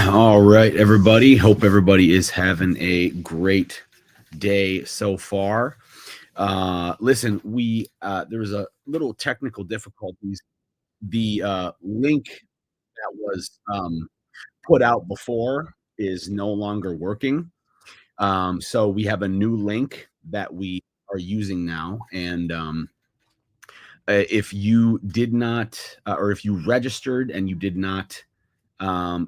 All right, everybody. Hope everybody is having a great day so far. Listen, we there was a little technical difficulties. The link that was put out before is no longer working. So we have a new link that we are using now, and if you did not, or if you registered and you did not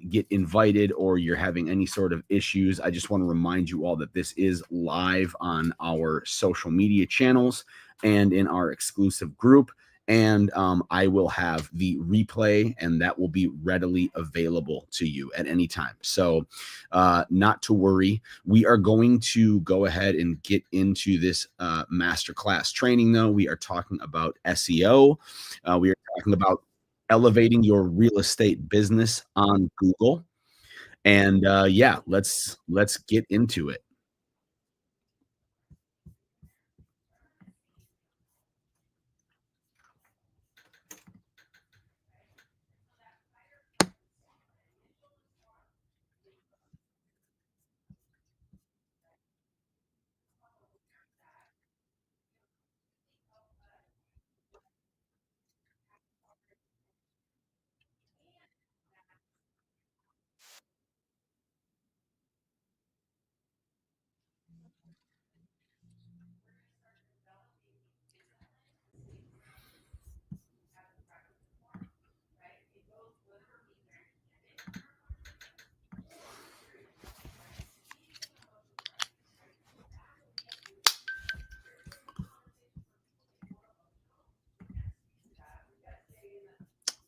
get invited, or you're having any sort of issues, I just want to remind you all that this is live on our social media channels and in our exclusive group. And I will have the replay, and that will be readily available to you at any time. So not to worry. We are going to go ahead and get into this masterclass training, though. We are talking about SEO. We are talking about elevating your real estate business on Google. And yeah, let's get into it.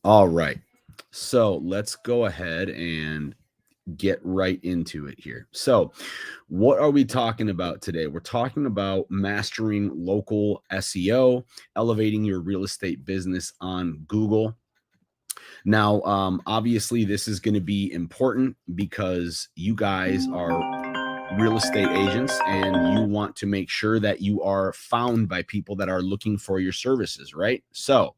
All right. So let's go ahead and get right into it here. So, what are we talking about today? We're talking about mastering local SEO, elevating your real estate business on Google. Now, obviously, this is going to be important because you guys are real estate agents and you want to make sure that you are found by people that are looking for your services, right? So,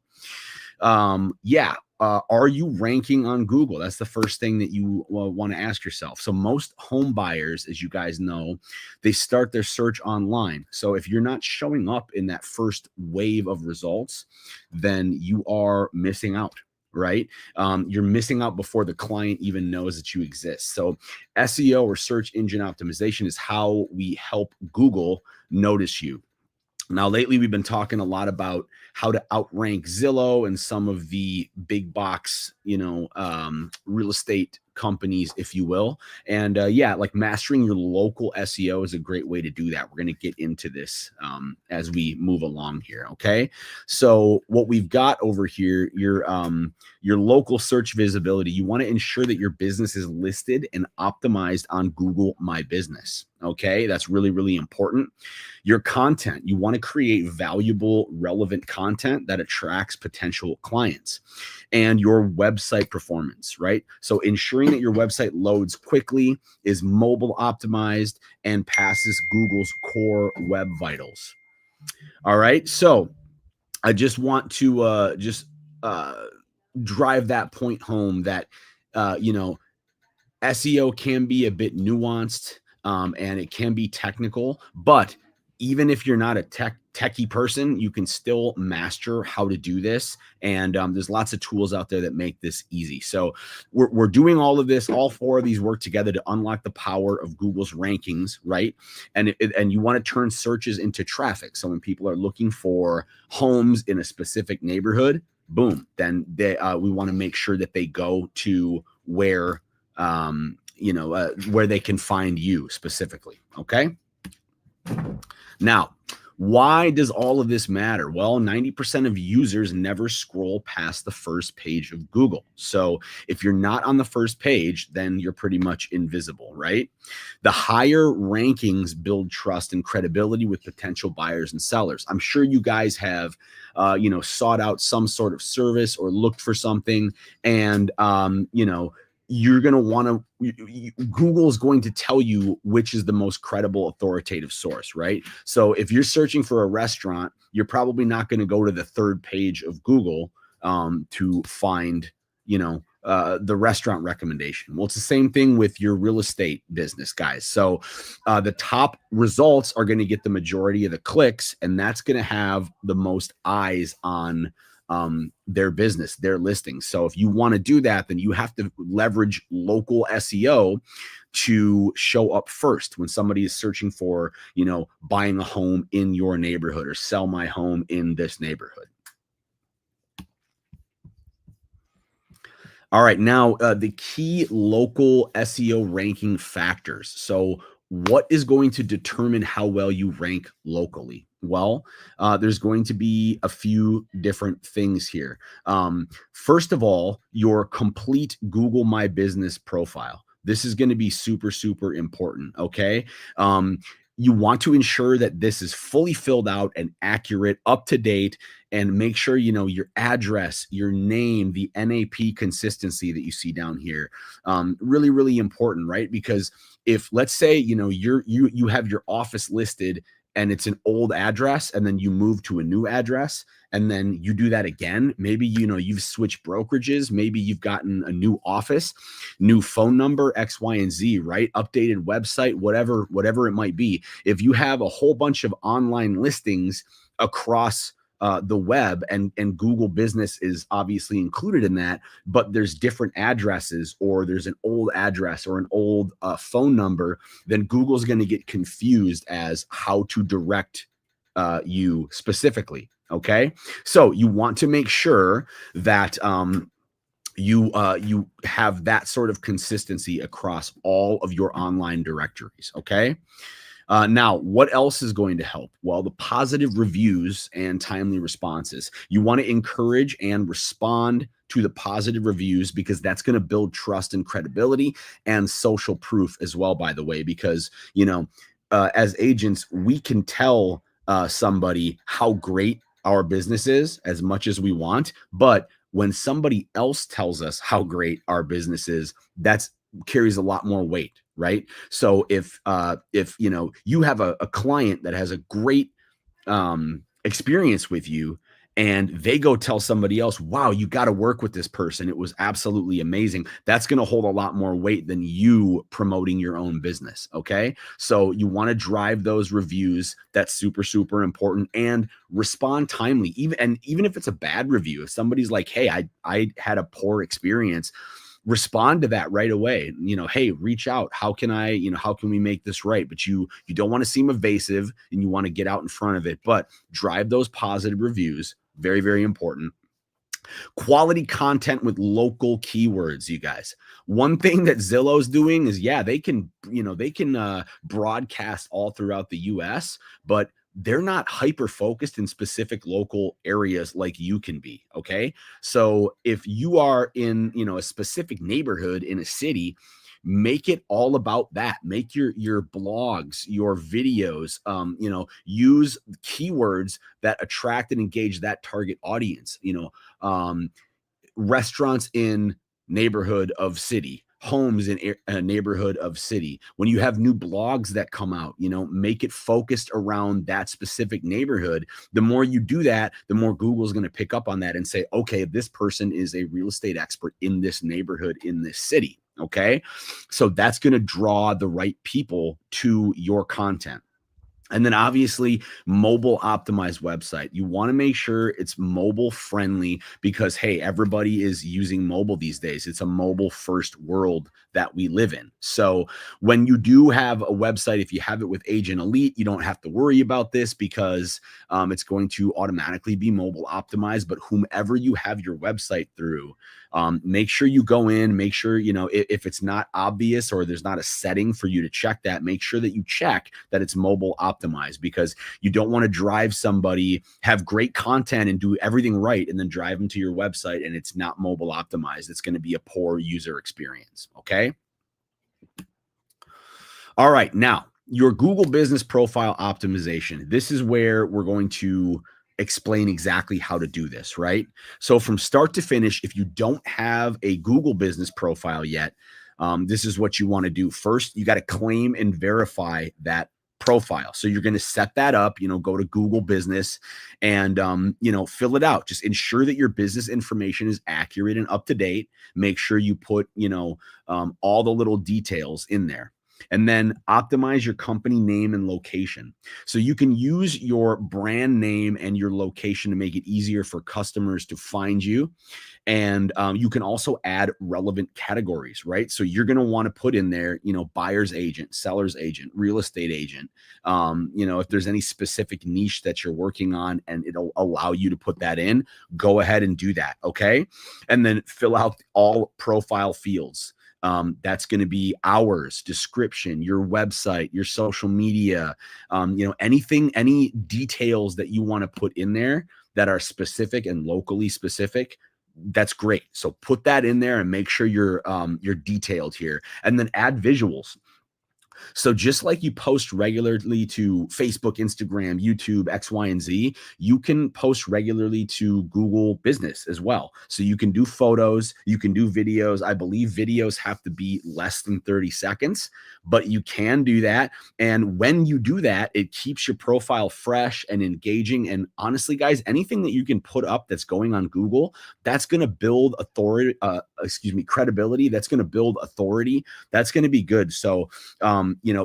yeah. Are you ranking on Google? That's the first thing that you want to ask yourself. So most home buyers, as you guys know, they start their search online. So if you're not showing up in that first wave of results, then you are missing out, right? You're missing out before the client even knows that you exist. So SEO, or search engine optimization, is how we help Google notice you. Now, lately, we've been talking a lot about how to outrank Zillow and some of the big box, real estate companies, if you will. And yeah, like mastering your local SEO is a great way to do that. We're going to get into this as we move along here. Okay. So what we've got over here, your local search visibility. You want to ensure that your business is listed and optimized on Google My Business. Okay. That's really, really important. Your content, you want to create valuable, relevant content that attracts potential clients. And your website performance, right? So ensuring that your website loads quickly, is mobile optimized, and passes Google's core web vitals. All right. So I just want to drive that point home that, SEO can be a bit nuanced, and it can be technical, but even if you're not a techie person, you can still master how to do this. And there's lots of tools out there that make this easy. So we're doing all of this. All four of these work together to unlock the power of Google's rankings, right? And you want to turn searches into traffic. So when people are looking for homes in a specific neighborhood, boom, then we want to make sure that they go to where where they can find you specifically. Okay. Now, why does all of this matter? Well, 90% of users never scroll past the first page of Google. So if you're not on the first page, then you're pretty much invisible, right? The higher rankings build trust and credibility with potential buyers and sellers. I'm sure you guys have, sought out some sort of service or looked for something, and, you're going to want to, Google is going to tell you which is the most credible, authoritative source, right? So if you're searching for a restaurant, you're probably not going to go to the third page of Google to find, the restaurant recommendation. Well, it's the same thing with your real estate business, guys. So the top results are going to get the majority of the clicks, and that's going to have the most eyes on their business, their listings. So if you want to do that, then you have to leverage local SEO to show up first when somebody is searching for, buying a home in your neighborhood or sell my home in this neighborhood. All right, now the key local SEO ranking factors. So what is going to determine how well you rank locally? Well, there's going to be a few different things here. First of all, your complete Google My Business profile. This is going to be super, super important, okay? You want to ensure that this is fully filled out and accurate, up to date, and make sure your address, your name, the NAP consistency that you see down here. Really, really important, right? Because if, let's say, you have your office listed and it's an old address, and then you move to a new address, and then you do that again, maybe you've switched brokerages, maybe you've gotten a new office, new phone number, X, Y, and Z, right? Updated website, whatever it might be. If you have a whole bunch of online listings across the web, and Google Business is obviously included in that, but there's different addresses, or there's an old address or an old phone number, then Google's going to get confused as how to direct you specifically. Okay, so you want to make sure that you have that sort of consistency across all of your online directories. Okay. Now, what else is going to help? Well, the positive reviews and timely responses. You want to encourage and respond to the positive reviews, because that's going to build trust and credibility and social proof as well, by the way, because, as agents, we can tell somebody how great our business is as much as we want. But when somebody else tells us how great our business is, that's carries a lot more weight, right? So if you have a client that has a great experience with you, and they go tell somebody else, wow, you got to work with this person, it was absolutely amazing, that's going to hold a lot more weight than you promoting your own business. Okay, so you want to drive those reviews. That's super, super important. And respond timely, even if it's a bad review. If somebody's like, hey, I had a poor experience, respond to that right away. Hey, reach out. How can we make this right? But you don't want to seem evasive, and you want to get out in front of it, but drive those positive reviews. Very, very important. Quality content with local keywords, you guys. One thing that Zillow's doing is, they can broadcast all throughout the US, but they're not hyper focused in specific local areas like you can be. Okay, so if you are in a specific neighborhood in a city, make it all about that. Make your blogs, your videos, use keywords that attract and engage that target audience. Restaurants in neighborhood of city, homes in a neighborhood of city. When you have new blogs that come out, make it focused around that specific neighborhood. The more you do that, the more Google's going to pick up on that and say, okay, this person is a real estate expert in this neighborhood, in this city. Okay, so that's going to draw the right people to your content. And then obviously mobile optimized website. You want to make sure it's mobile friendly, because, hey, everybody is using mobile these days. It's a mobile first world that we live in. So when you do have a website, if you have it with Agent Elite, you don't have to worry about this, because it's going to automatically be mobile optimized. But whomever you have your website through, make sure you go in, make sure, if it's not obvious or there's not a setting for you to check that, make sure that you check that it's mobile optimized, because you don't want to drive somebody, have great content and do everything right, and then drive them to your website and it's not mobile optimized. It's going to be a poor user experience. Okay. All right. Now, your Google Business Profile optimization. This is where we're going to explain exactly how to do this, right? So from start to finish, if you don't have a Google Business Profile yet, this is what you want to do. First, you got to claim and verify that profile. So you're going to set that up, go to Google Business and, fill it out. Just ensure that your business information is accurate and up to date. Make sure you put, all the little details in there. And then optimize your company name and location. So you can use your brand name and your location to make it easier for customers to find you. And you can also add relevant categories, right? So you're going to want to put in there, buyer's agent, seller's agent, real estate agent. If there's any specific niche that you're working on and it'll allow you to put that in, go ahead and do that. Okay. And then fill out all profile fields. That's going to be hours, description, your website, your social media, anything, any details that you want to put in there that are specific and locally specific. That's great. So put that in there and make sure you're detailed here, and then add visuals. So just like you post regularly to Facebook, Instagram, YouTube, X, Y, and Z, you can post regularly to Google Business as well. So you can do photos, you can do videos. I believe videos have to be less than 30 seconds, but you can do that. And when you do that, it keeps your profile fresh and engaging. And honestly, guys, anything that you can put up that's going on Google, that's going to build credibility. That's going to build authority. That's going to be good. So,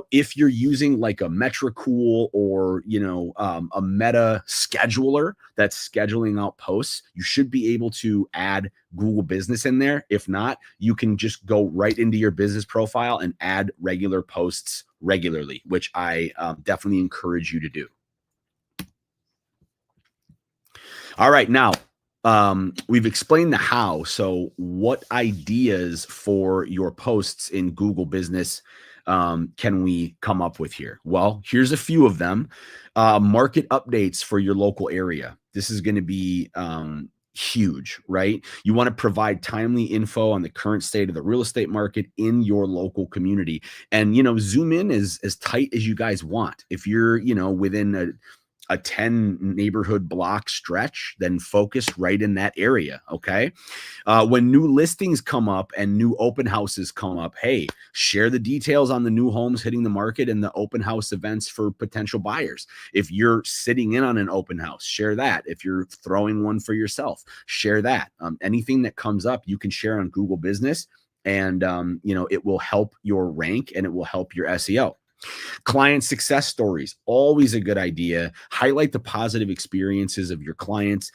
if you're using like a Metricool or, a Meta scheduler that's scheduling out posts, you should be able to add Google Business in there. If not, you can just go right into your business profile and add regular posts regularly, which I definitely encourage you to do. All right. Now, we've explained the how. So what ideas for your posts in Google Business can we come up with here? Well, here's a few of them. Market updates for your local area. This is going to be huge, right? You want to provide timely info on the current state of the real estate market in your local community, and zoom in as tight as you guys want. If you're within a 10 neighborhood block stretch, then focus right in that area. Okay. When new listings come up and new open houses come up, hey, share the details on the new homes hitting the market and the open house events for potential buyers. If you're sitting in on an open house, share that. If you're throwing one for yourself, share that. Anything that comes up, you can share on Google Business, and it will help your rank and it will help your SEO. Client success stories, always a good idea. Highlight the positive experiences of your clients,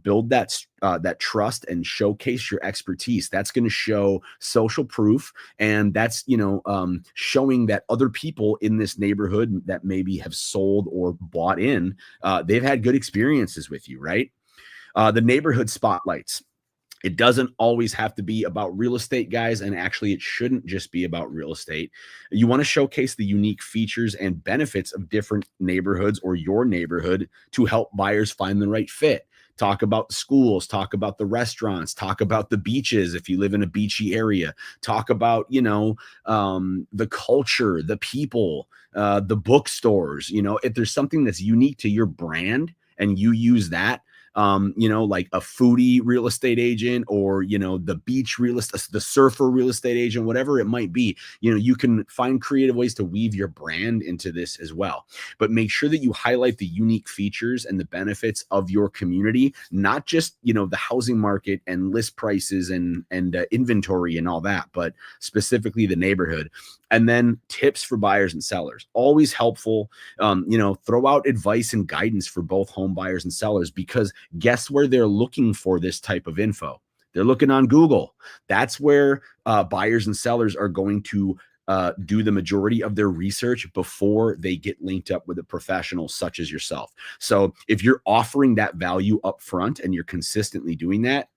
build that trust and showcase your expertise. That's going to show social proof. And that's, showing that other people in this neighborhood that maybe have sold or bought in, they've had good experiences with you, right? The neighborhood spotlights. It doesn't always have to be about real estate, guys, and actually it shouldn't just be about real estate. You want to showcase the unique features and benefits of different neighborhoods or your neighborhood to help buyers find the right fit. Talk about schools, talk about the restaurants, talk about the beaches if you live in a beachy area, talk about, the culture, the people, the bookstores. If there's something that's unique to your brand and you use that, like a foodie real estate agent or, the beach real estate, the surfer real estate agent, whatever it might be, you can find creative ways to weave your brand into this as well. But make sure that you highlight the unique features and the benefits of your community, not just, the housing market and list prices and inventory and all that, but specifically the neighborhood. And then tips for buyers and sellers, always helpful. Throw out advice and guidance for both home buyers and sellers, because guess where they're looking for this type of info? They're looking on Google. That's where buyers and sellers are going to do the majority of their research before they get linked up with a professional such as yourself. So if you're offering that value up front and you're consistently doing that,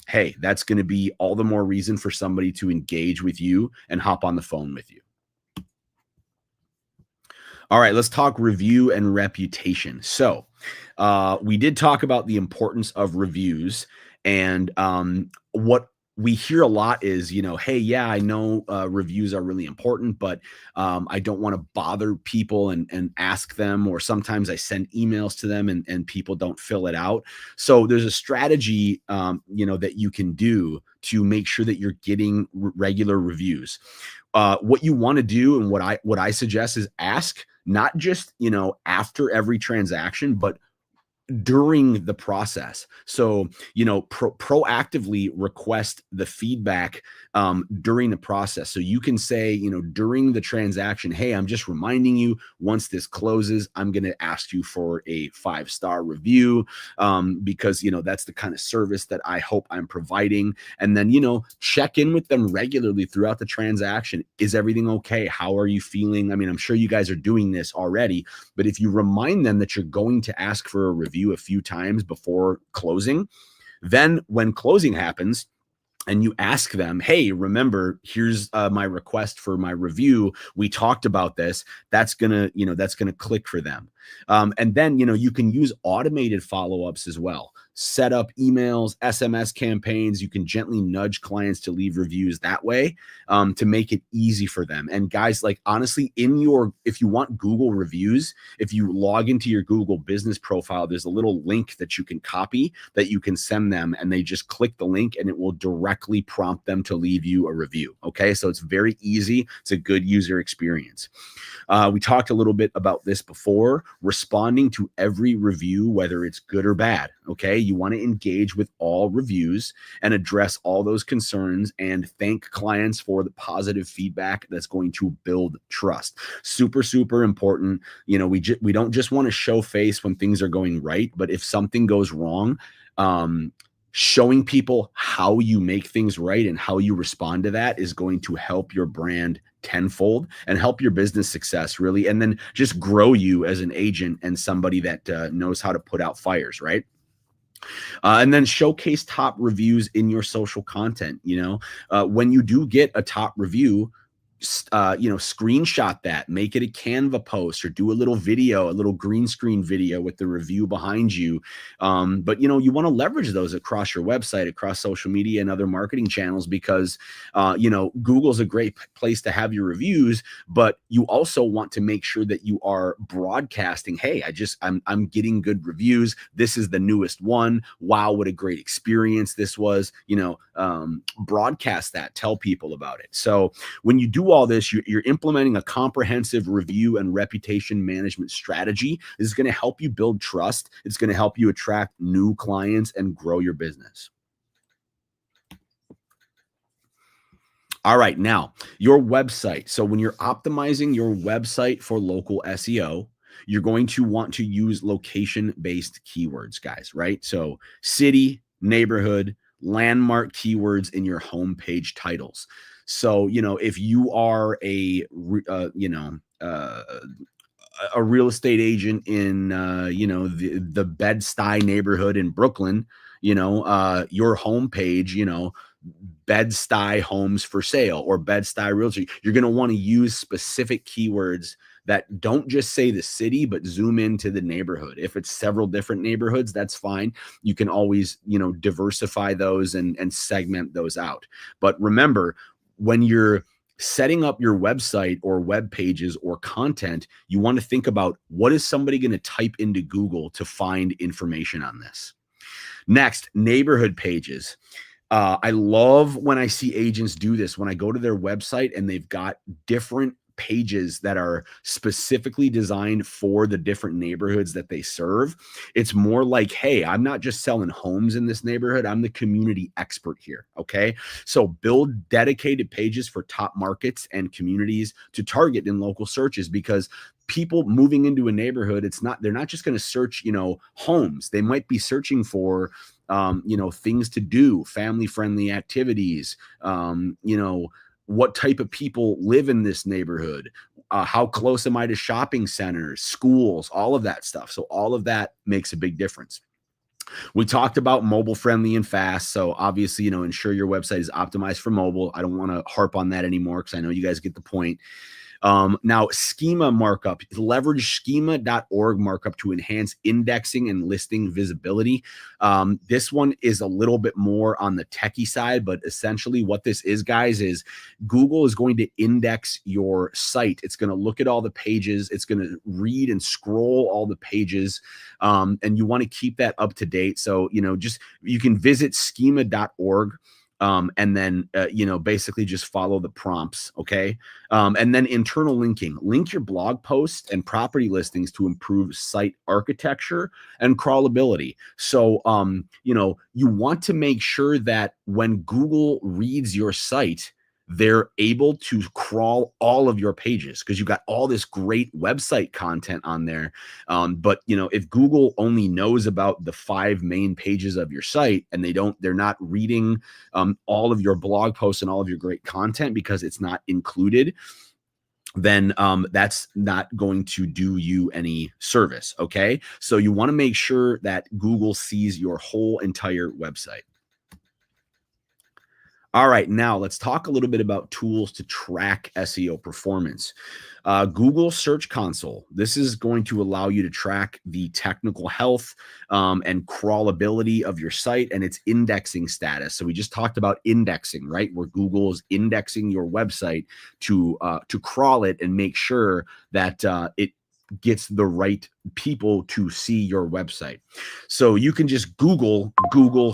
hey, that's going to be all the more reason for somebody to engage with you and hop on the phone with you. All right, let's talk review and reputation. So we did talk about the importance of reviews, and what we hear a lot is, hey, yeah, I know reviews are really important, but I don't want to bother people and ask them, or sometimes I send emails to them and people don't fill it out. So there's a strategy, that you can do to make sure that you're getting regular reviews. What you want to do and what I suggest is ask not just, after every transaction, but during the process. So, proactively request the feedback during the process. So you can say, during the transaction, hey, I'm just reminding you, once this closes, I'm going to ask you for a 5-star review because, that's the kind of service that I hope I'm providing. And then, check in with them regularly throughout the transaction. Is everything okay? How are you feeling? I mean, I'm sure you guys are doing this already, but if you remind them that you're going to ask for a review a few times before closing, then when closing happens and you ask them, hey, remember, here's my request for my review, we talked about this, that's gonna click for them. And then you can use automated follow-ups as well. Set up emails, SMS campaigns. You can gently nudge clients to leave reviews that way to make it easy for them. And guys, like, honestly, if you want Google reviews, if you log into your Google business profile, there's a little link that you can copy that you can send them, and they just click the link and it will directly prompt them to leave you a review. Okay, so it's very easy. It's a good user experience. We talked a little bit about this before, responding to every review, whether it's good or bad. Okay, you want to engage with all reviews and address all those concerns and thank clients for the positive feedback that's going to build trust. Super, super important. We don't just want to show face when things are going right, but if something goes wrong, showing people how you make things right and how you respond to that is going to help your brand tenfold and help your business success, really, and then just grow you as an agent and somebody that knows how to put out fires, right? And then showcase top reviews in your social content. When you do get a top review, screenshot that, make it a Canva post, or do a little video, a little green screen video with the review behind you. But you want to leverage those across your website, across social media and other marketing channels, because Google's a great place to have your reviews, but you also want to make sure that you are broadcasting, hey, I'm getting good reviews. This is the newest one. Wow, what a great experience this was. Broadcast that, tell people about it. So when you do all this, you're implementing a comprehensive review and reputation management strategy. This is going to help you build trust. It's going to help you attract new clients and grow your business. All right, now your website. So when you're optimizing your website for local SEO, you're going to want to use location-based keywords, guys, right? So city, neighborhood, landmark keywords in your homepage titles. So, if you are a real estate agent in, the Bed-Stuy neighborhood in Brooklyn, your homepage, Bed-Stuy homes for sale or Bed-Stuy realty, you're going to want to use specific keywords that don't just say the city, but zoom into the neighborhood. If it's several different neighborhoods, that's fine. You can always, diversify those and segment those out. But remember, when you're setting up your website or web pages or content, you want to think about, what is somebody going to type into Google to find information on this? Next, neighborhood pages. I love when I see agents do this, when I go to their website and they've got different pages that are specifically designed for the different neighborhoods that they serve. It's more like, hey, I'm not just selling homes in this neighborhood, I'm the community expert here. Okay, so build dedicated pages for top markets and communities to target in local searches, because people moving into a neighborhood, they're not just going to search, homes. They might be searching for things to do, family-friendly activities, what type of people live in this neighborhood, how close am I to shopping centers, schools, all of that stuff. So all of that makes a big difference. We talked about mobile friendly and fast. So obviously, ensure your website is optimized for mobile. I don't want to harp on that anymore, because I know you guys get the point. Now, schema markup, leverage schema.org markup to enhance indexing and listing visibility. This one is a little bit more on the techie side, but essentially what this is, guys, is Google is going to index your site. It's going to look at all the pages. It's going to read and scroll all the pages. And you want to keep that up to date. So, you can visit schema.org. and then, basically just follow the prompts. Okay. And then internal linking, link your blog posts and property listings to improve site architecture and crawlability. So, you want to make sure that when Google reads your site, they're able to crawl all of your pages because you've got all this great website content on there. But if Google only knows about the 5 main pages of your site and they're not reading all of your blog posts and all of your great content because it's not included, then that's not going to do you any service. Okay. So you want to make sure that Google sees your whole entire website. All right, now let's talk a little bit about tools to track SEO performance. Google Search Console. This is going to allow you to track the technical health and crawlability of your site and its indexing status. So we just talked about indexing, right? Where Google is indexing your website to crawl it and make sure that it gets the right people to see your website. So you can just Google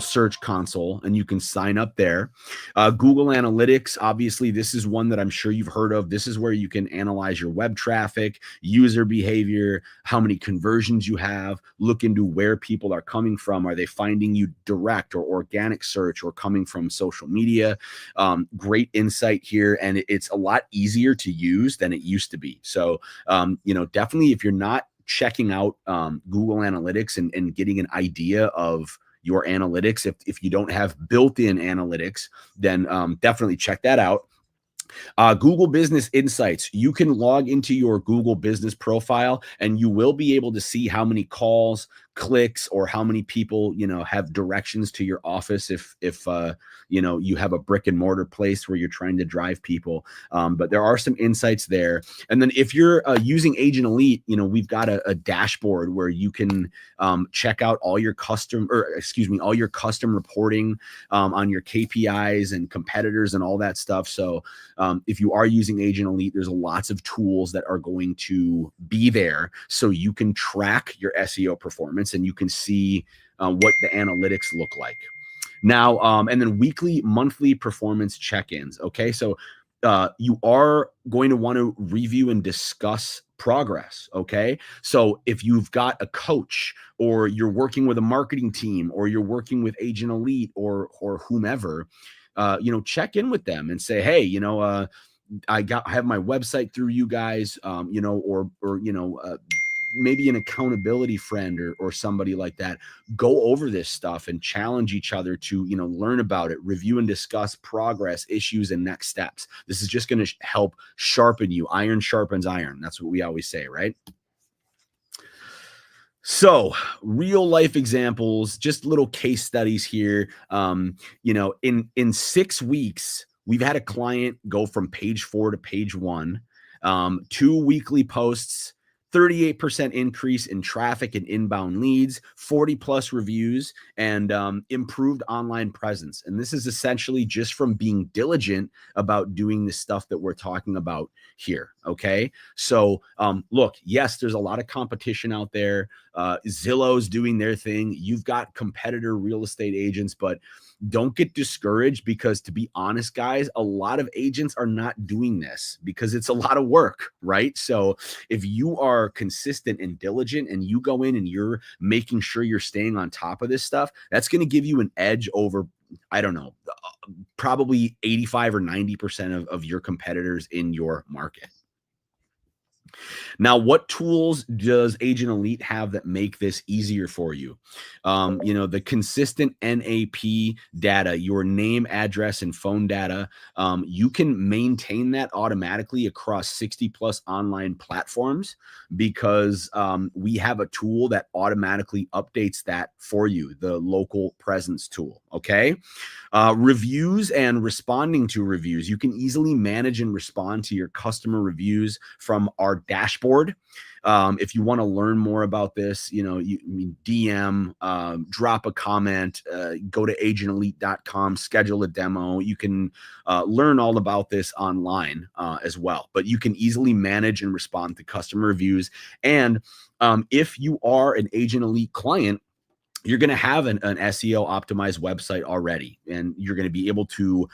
Search Console and you can sign up there. Google Analytics, obviously, this is one that I'm sure you've heard of. This is where you can analyze your web traffic, user behavior, how many conversions you have, look into where people are coming from. Are they finding you direct or organic search or coming from social media? Great insight here. And it's a lot easier to use than it used to be. So, definitely if you're not checking out Google Analytics and getting an idea of your analytics, if you don't have built-in analytics, then definitely check that out. Google Business Insights. You can log into your Google Business profile and you will be able to see how many calls, clicks, or how many people, have directions to your office if you have a brick and mortar place where you're trying to drive people. But there are some insights there. And then if you're using Agent Elite, we've got a dashboard where you can check out all your custom reporting on your KPIs and competitors and all that stuff. So if you are using Agent Elite, there's lots of tools that are going to be there so you can track your SEO performance and you can see what the analytics look like. Now, and then weekly, monthly performance check-ins. Okay, so you are going to want to review and discuss progress. Okay, so if you've got a coach or you're working with a marketing team or you're working with Agent Elite or whomever, check in with them and say, hey, I have my website through you guys, maybe an accountability friend or somebody like that. Go over this stuff and challenge each other to, learn about it, review and discuss progress, issues, and next steps. This is just going to help sharpen you. Iron sharpens iron. That's what we always say, right? So real life examples, just little case studies here. In 6 weeks, we've had a client go from page 4 to page 1, 2 weekly posts, 38% increase in traffic and inbound leads, 40 plus reviews, and improved online presence. And this is essentially just from being diligent about doing the stuff that we're talking about here. Okay. So look, yes, there's a lot of competition out there. Zillow's doing their thing. You've got competitor real estate agents, but don't get discouraged because, to be honest, guys, a lot of agents are not doing this because it's a lot of work, right? So if you are consistent and diligent and you go in and you're making sure you're staying on top of this stuff, that's going to give you an edge over, I don't know, probably 85 or 90% of your competitors in your market. Now, what tools does Agent Elite have that make this easier for you? The consistent NAP data, your name, address, and phone data, you can maintain that automatically across 60 plus online platforms because we have a tool that automatically updates that for you, the local presence tool. Okay. Reviews and responding to reviews. You can easily manage and respond to your customer reviews from our dashboard. If you want to learn more about this, you DM, drop a comment, go to agentelite.com, schedule a demo. You can learn all about this online as well, but you can easily manage and respond to customer reviews. And if you are an Agent Elite client, you're going to have an SEO optimized website already, and you're going to be able to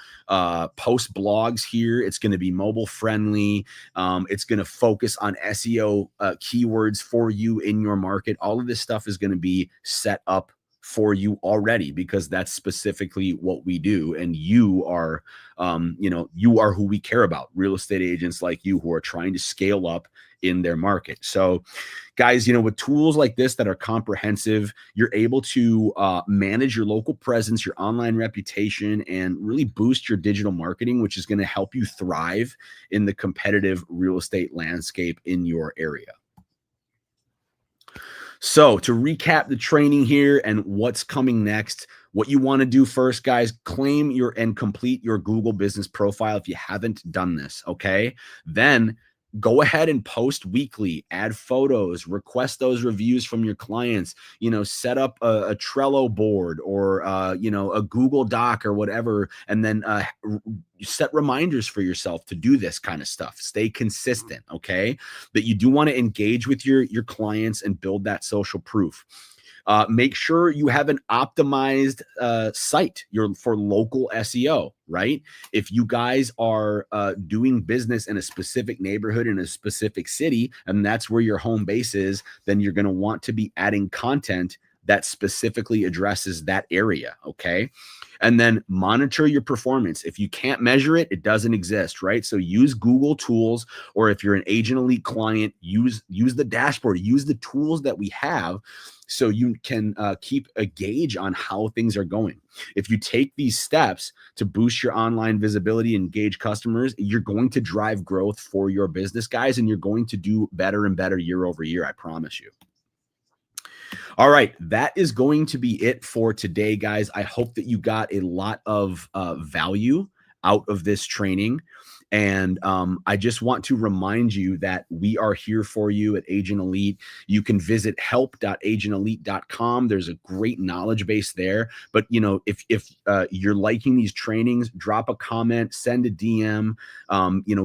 post blogs here. It's going to be mobile friendly. It's going to focus on SEO keywords for you in your market. All of this stuff is going to be set up for you already, because that's specifically what we do. And you are, you are who we care about, real estate agents like you who are trying to scale up in their market. So guys, with tools like this that are comprehensive, you're able to manage your local presence, your online reputation, and really boost your digital marketing, which is going to help you thrive in the competitive real estate landscape in your area. So to recap the training here and what's coming next, what you want to do first, guys, claim and complete your Google business profile if you haven't done this, okay? Then go ahead and post weekly, add photos, request those reviews from your clients, set up a Trello board or, a Google Doc or whatever, and then set reminders for yourself to do this kind of stuff. Stay consistent, okay? That you do want to engage with your clients and build that social proof. Make sure you have an optimized site for local SEO, right? If you guys are doing business in a specific neighborhood in a specific city, and that's where your home base is, then you're going to want to be adding content that specifically addresses that area, okay? And then monitor your performance. If you can't measure it, it doesn't exist, right? So use Google tools, or if you're an Agent Elite client, use the dashboard, use the tools that we have so you can keep a gauge on how things are going. If you take these steps to boost your online visibility and engage customers, you're going to drive growth for your business, guys, and you're going to do better and better year over year, I promise you. All right, that is going to be it for today, guys. I hope that you got a lot of value out of this training. And I just want to remind you that we are here for you at Agent Elite. You can visit help.agentelite.com. There's a great knowledge base there. But, if you're liking these trainings, drop a comment, send a DM,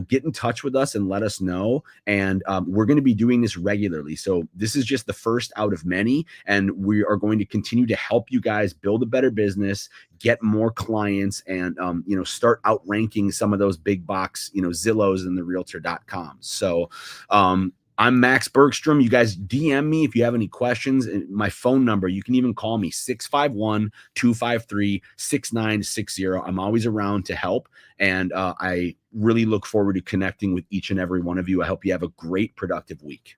get in touch with us and let us know. And we're going to be doing this regularly. So this is just the first out of many. And we are going to continue to help you guys build a better business, get more clients, and start outranking some of those big box Zillows and the realtor.com. So I'm Max Bergstrom. You guys DM me if you have any questions. My phone number, you can even call me, 651-253-6960. I'm always around to help, and I really look forward to connecting with each and every one of you. I hope you have a great, productive week.